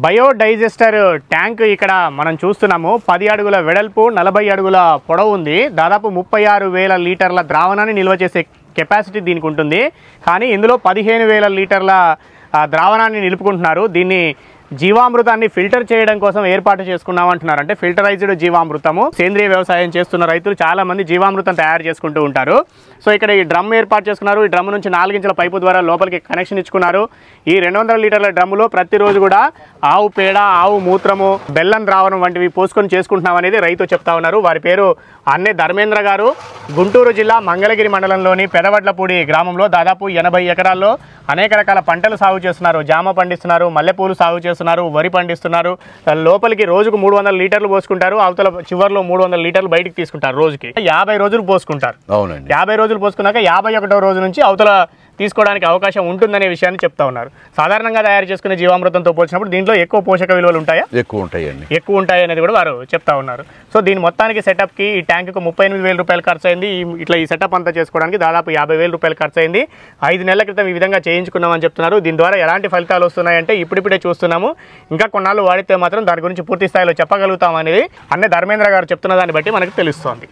బయోడైజెస్టర్ tank ఇక్కడ మనం చూస్తున్నాము. 10 అడుగుల వెడల్పు, 40 అడుగుల పొడవు ఉంది. దాదాపు 36,000 లీటర్ల ద్రావణాన్ని నిల్వ చేసే కెపాసిటీ దీనికి ఉంటుంది. కానీ ఇందులో 15,000 లీటర్ల ద్రావణాన్ని నిలుపుకుంటున్నారు. దీన్ని జీవామృతాన్ని ఫిల్టర్ చేయడం కోసం ఏర్పాటు చేసుకున్నాం అంటున్నారు. అంటే ఫిల్టరైజ్డ్ జీవామృతము. సేంద్రియ వ్యవసాయం చేస్తున్న రైతులు చాలా మంది జీవామృతం తయారు చేసుకుంటూ ఉంటారు. సో ఇక్కడ ఈ డ్రమ్ ఏర్పాటు చేసుకున్నారు. ఈ డ్రమ్ నుంచి 4 ఇంచుల పైపు ద్వారా లోపలికి కనెక్షన్ ఇచ్చుకున్నారు. ఈ 200 లీటర్ల డ్రమ్ములో ప్రతిరోజు కూడా ఆవు పేడ, ఆవు మూత్రము, బెల్లం ద్రావణం వంటివి పోసుకొని చేసుకుంటున్నాం అనేది రైతు చెప్తా ఉన్నారు. వారి పేరు అన్నే ధర్మేంద్ర గారు. గుంటూరు జిల్లా మంగళగిరి మండలంలోని పెదవడ్లపూడి గ్రామంలో దాదాపు 80 ఎకరాల్లో అనేక రకాల పంటలు సాగు చేస్తున్నారు. జామ పండిస్తున్నారు, మల్లెపూలు సాగు చేస్తున్నారు, వరి పండిస్తున్నారు. లోపలికి రోజుకు 300 లీటర్లు పోసుకుంటారు. అవతల చివరిలో 300 లీటర్లు బయటికి తీసుకుంటారు. రోజుకి 50 రోజులు పోసుకుంటారు. 50 రోజులు పోసుకున్నాక 51వ రోజు నుంచి అవతల తీసుకోవడానికి అవకాశం ఉంటుందనే విషయాన్ని చెప్తా ఉన్నారు. సాధారణంగా తయారు చేసుకునే జీవామృతంతో పోల్చినప్పుడు దీంట్లో ఎక్కువ పోషక విలువలు ఉంటాయా? ఎక్కువ ఉంటాయి అనేది కూడా వారు చెప్తా ఉన్నారు. సో దీని మొత్తానికి సెటప్కి ఈ ట్యాంకుకు 38,000 రూపాయలు ఖర్చు అయింది. ఇట్లా ఈ సెటప్ అంతా చేసుకోవడానికి దాదాపు 50,000 రూపాయలు ఖర్చు అయింది. 5 నెలల క్రితం ఈ విధంగా చేయించుకున్నామని చెప్తున్నారు. దీని ద్వారా ఎలాంటి ఫలితాలు వస్తున్నాయంటే ఇప్పుడిప్పుడే చూస్తున్నాము. ఇంకా కొన్నాళ్ళు వాడితే మాత్రం దాని గురించి పూర్తి స్థాయిలో చెప్పగలుగుతాం అనేది అన్నే ధర్మేంద్ర గారు చెప్తున్న దాన్ని బట్టి మనకు తెలుస్తోంది.